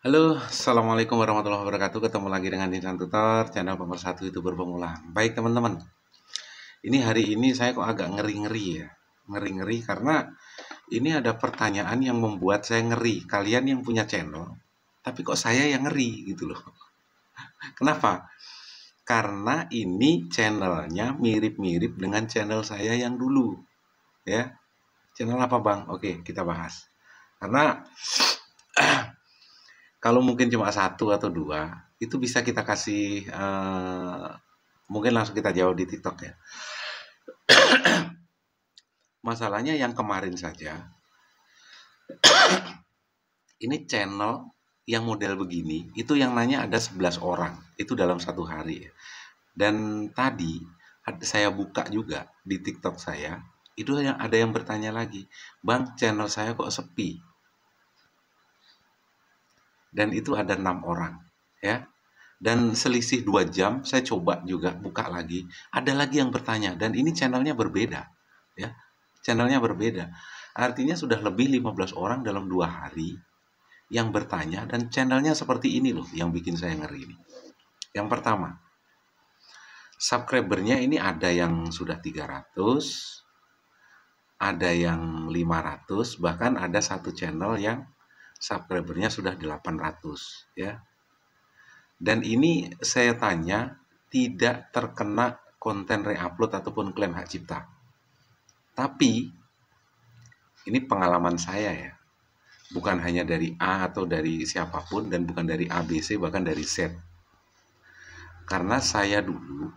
Halo, Assalamualaikum warahmatullahi wabarakatuh. Ketemu lagi dengan Insan Tutor, channel pemersatu YouTuber pemula. Baik teman-teman, ini hari ini saya kok agak ngeri-ngeri ya. Ngeri-ngeri karena ini ada pertanyaan yang membuat saya ngeri. Kalian yang punya channel, tapi kok saya yang ngeri gitu loh. Kenapa? Karena ini channelnya mirip-mirip dengan channel saya yang dulu. Ya, channel apa Bang? Oke, kita bahas. Karena kalau mungkin cuma satu atau dua, itu bisa kita kasih, mungkin langsung kita jawab di TikTok ya. Masalahnya yang kemarin saja, ini channel yang model begini, itu yang nanya ada 11 orang, itu dalam satu hari ya. Dan tadi saya buka juga di TikTok saya, itu ada yang bertanya lagi, Bang, channel saya kok sepi? Dan itu ada 6 orang ya. Dan selisih 2 jam saya coba juga buka lagi, ada lagi yang bertanya dan ini channelnya berbeda ya. Channelnya berbeda. Artinya sudah lebih 15 orang dalam 2 hari yang bertanya dan channelnya seperti ini loh yang bikin saya ngeri ini. Yang pertama, subscribernya ini ada yang sudah 300, ada yang 500, bahkan ada satu channel yang subscribernya sudah 800 ya. Dan ini saya tanya tidak terkena konten reupload ataupun klaim hak cipta. Tapi ini pengalaman saya ya. Bukan hanya dari A atau dari siapapun dan bukan dari A, B, C, bahkan dari Z. Karena saya dulu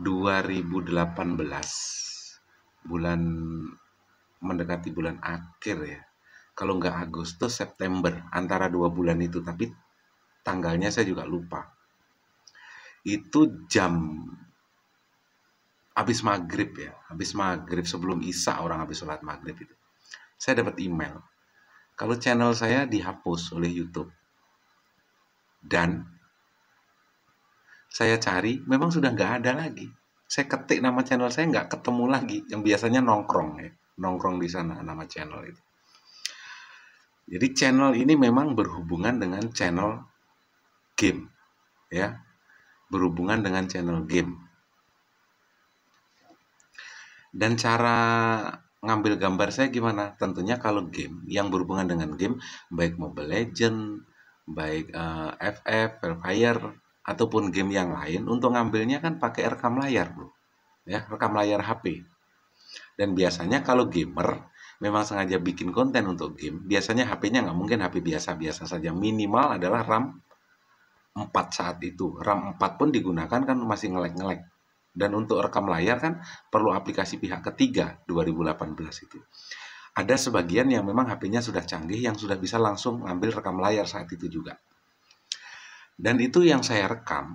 2018 bulan mendekati bulan akhir ya. Kalau nggak Agustus, September, antara 2 bulan itu, tapi tanggalnya saya juga lupa. Itu jam habis maghrib ya, habis maghrib sebelum isya orang habis sholat maghrib itu. Saya dapat email kalau channel saya dihapus oleh YouTube. Dan saya cari, memang sudah nggak ada lagi. Saya ketik nama channel saya nggak ketemu lagi, yang biasanya nongkrong ya, nongkrong di sana nama channel itu. Jadi channel ini memang berhubungan dengan channel game ya, berhubungan dengan channel game. Dan cara ngambil gambar saya gimana? Tentunya kalau game yang berhubungan dengan game, baik Mobile Legend, baik FF, Free Fire, ataupun game yang lain, untuk ngambilnya kan pakai rekam layar bro, ya rekam layar HP. Dan biasanya kalau gamer memang sengaja bikin konten untuk game, biasanya HP-nya nggak mungkin HP biasa-biasa saja, minimal adalah RAM 4 saat itu. RAM 4 pun digunakan kan masih ngelek-ngelek. Dan untuk rekam layar kan perlu aplikasi pihak ketiga 2018 itu. Ada sebagian yang memang HP-nya sudah canggih yang sudah bisa langsung ngambil rekam layar saat itu juga. Dan itu yang saya rekam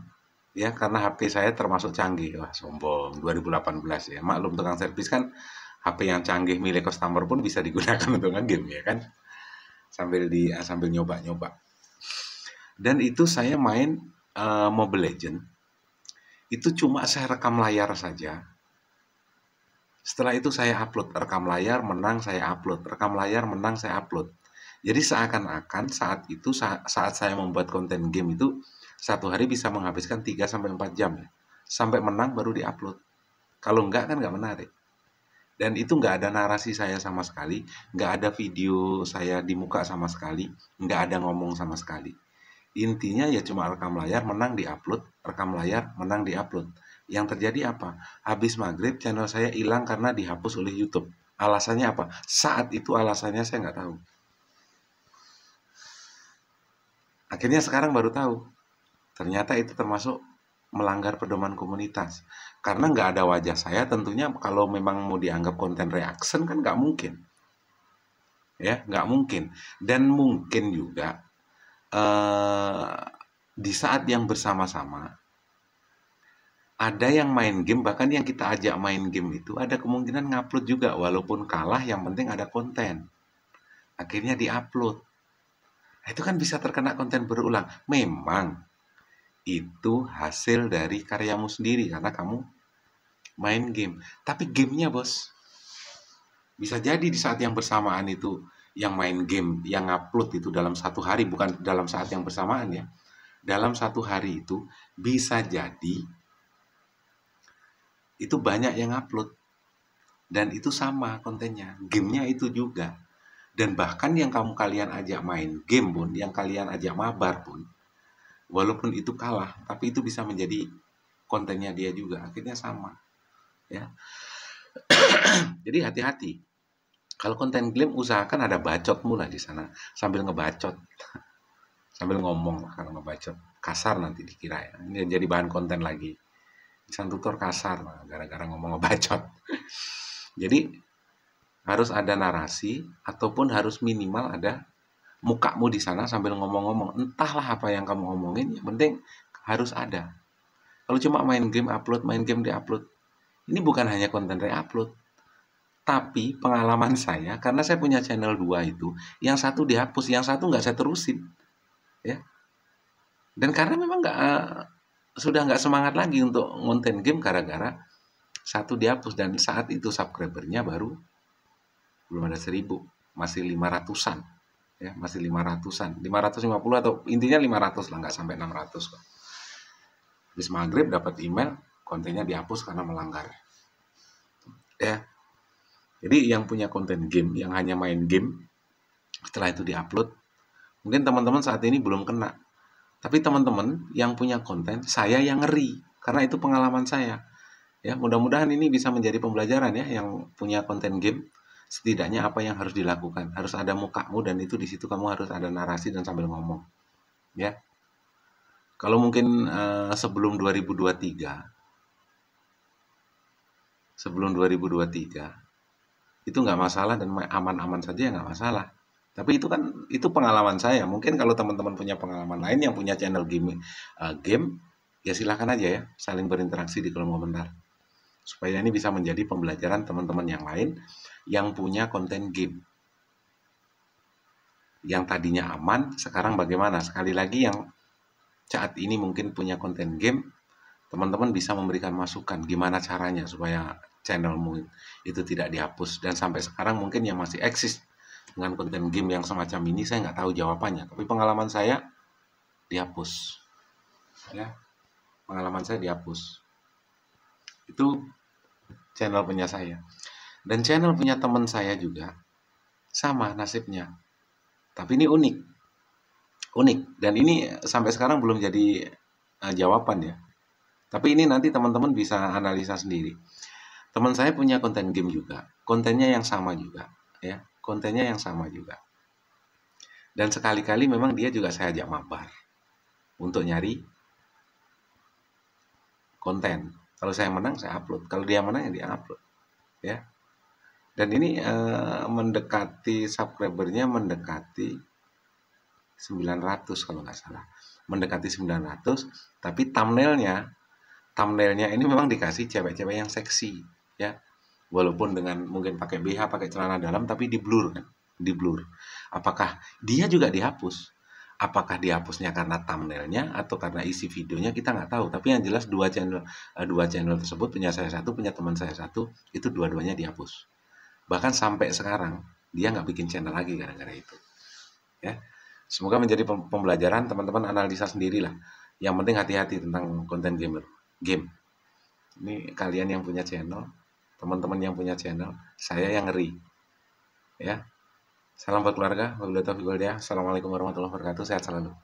ya, karena HP saya termasuk canggih. Wah, sombong, 2018 ya. Maklum tukang servis kan HP yang canggih milik customer pun bisa digunakan untuk nge-game ya kan. Sambil nyoba-nyoba. Dan itu saya main Mobile Legend. Itu cuma saya rekam layar saja. Setelah itu saya upload, rekam layar, menang, saya upload, rekam layar, menang, saya upload. Jadi seakan-akan saat itu, saat saya membuat konten game itu, satu hari bisa menghabiskan 3-4 jam ya. Sampai menang baru diupload. Kalau enggak kan enggak menarik. Dan itu enggak ada narasi saya sama sekali, enggak ada video saya di muka sama sekali, enggak ada ngomong sama sekali. Intinya ya cuma rekam layar, menang, diupload, rekam layar, menang, diupload. Yang terjadi apa? Habis maghrib channel saya hilang karena dihapus oleh YouTube. Alasannya apa? Saat itu alasannya saya nggak tahu. Akhirnya sekarang baru tahu. Ternyata itu termasuk melanggar pedoman komunitas. Karena nggak ada wajah saya, tentunya kalau memang mau dianggap konten reaction kan nggak mungkin. Ya, nggak mungkin. Dan mungkin juga di saat yang bersama-sama ada yang main game, bahkan yang kita ajak main game itu ada kemungkinan ngupload juga, walaupun kalah yang penting ada konten. Akhirnya diupload. Itu kan bisa terkena konten berulang. Memang itu hasil dari karyamu sendiri karena kamu main game. Tapi gamenya bos, bisa jadi di saat yang bersamaan itu yang main game, yang upload itu dalam satu hari, bukan dalam saat yang bersamaan ya. Dalam satu hari itu bisa jadi itu banyak yang upload dan itu sama kontennya, gamenya itu juga. Dan bahkan yang kalian ajak main game pun, yang kalian ajak mabar pun, walaupun itu kalah, tapi itu bisa menjadi kontennya dia juga, akhirnya sama. Ya, jadi hati-hati. Kalau konten game usahakan ada bacotmu lah di sana, sambil ngebacot, sambil ngomong lah kalau ngebacot. Kasar nanti dikira ya. Ini jadi bahan konten lagi. Sang tutor kasar lah, gara-gara ngomong ngebacot. Jadi harus ada narasi ataupun harus minimal ada mukamu di sana sambil ngomong-ngomong. Entahlah apa yang kamu ngomongin, yang penting harus ada. Kalau cuma main game upload, main game di-upload, ini bukan hanya konten re-upload, tapi pengalaman saya, karena saya punya channel 2 itu, yang satu dihapus, yang satu nggak saya terusin. Ya. Dan karena memang sudah nggak semangat lagi untuk ngonten game gara-gara satu dihapus, dan saat itu subscribernya baru belum ada 1000, masih 500-an. Ya, masih 500-an, 550 atau intinya 500 lah, nggak sampai 600 kok. Habis maghrib dapat email, kontennya dihapus karena melanggar. Ya, jadi yang punya konten game, yang hanya main game, setelah itu diupload, mungkin teman-teman saat ini belum kena. Tapi teman-teman yang punya konten, saya yang ngeri, karena itu pengalaman saya. Ya, mudah-mudahan ini bisa menjadi pembelajaran ya, yang punya konten game. Setidaknya apa yang harus dilakukan, harus ada mukamu, dan itu di situ kamu harus ada narasi dan sambil ngomong. Ya, kalau mungkin sebelum 2023, itu nggak masalah dan aman-aman saja ya, nggak masalah. Tapi itu kan itu pengalaman saya. Mungkin kalau teman-teman punya pengalaman lain yang punya channel game, ya silahkan aja ya, saling berinteraksi di kolom komentar. Supaya ini bisa menjadi pembelajaran teman-teman yang lain yang punya konten game. Yang tadinya aman, sekarang bagaimana? Sekali lagi yang saat ini mungkin punya konten game, teman-teman bisa memberikan masukan gimana caranya supaya channelmu itu tidak dihapus. Dan sampai sekarang mungkin yang masih eksis dengan konten game yang semacam ini, saya nggak tahu jawabannya. Tapi pengalaman saya dihapus. Ya, pengalaman saya dihapus. Itu channel punya saya. Dan channel punya teman saya juga sama nasibnya. Tapi ini unik. Dan ini sampai sekarang belum jadi jawaban ya. Tapi ini nanti teman-teman bisa analisa sendiri. Teman saya punya konten game juga. Kontennya yang sama juga. Ya, kontennya yang sama juga. Dan sekali-kali memang dia juga saya ajak mabar. Untuk nyari konten. Kalau saya menang, saya upload. Kalau dia menang, ya dia upload. Ya. Dan ini mendekati subscribernya mendekati 900 kalau nggak salah. Mendekati 900, tapi thumbnailnya ini memang dikasih cewek-cewek yang seksi, ya. Walaupun dengan mungkin pakai BH, pakai celana dalam, tapi di blur kan, di blur. Apakah dia juga dihapus? Apakah dihapusnya karena thumbnailnya atau karena isi videonya, kita nggak tahu. Tapi yang jelas dua channel tersebut, punya saya satu, punya teman saya satu, itu dua-duanya dihapus. Bahkan sampai sekarang dia nggak bikin channel lagi gara-gara itu. Ya, semoga menjadi pembelajaran, teman-teman analisa sendirilah. Yang penting hati-hati tentang konten game. Ini kalian yang punya channel, teman-teman yang punya channel, saya yang ngeri. Ya, salam buat keluarga. Wabillahi taufiq wal hidayah. Assalamualaikum warahmatullahi wabarakatuh. Sehat selalu.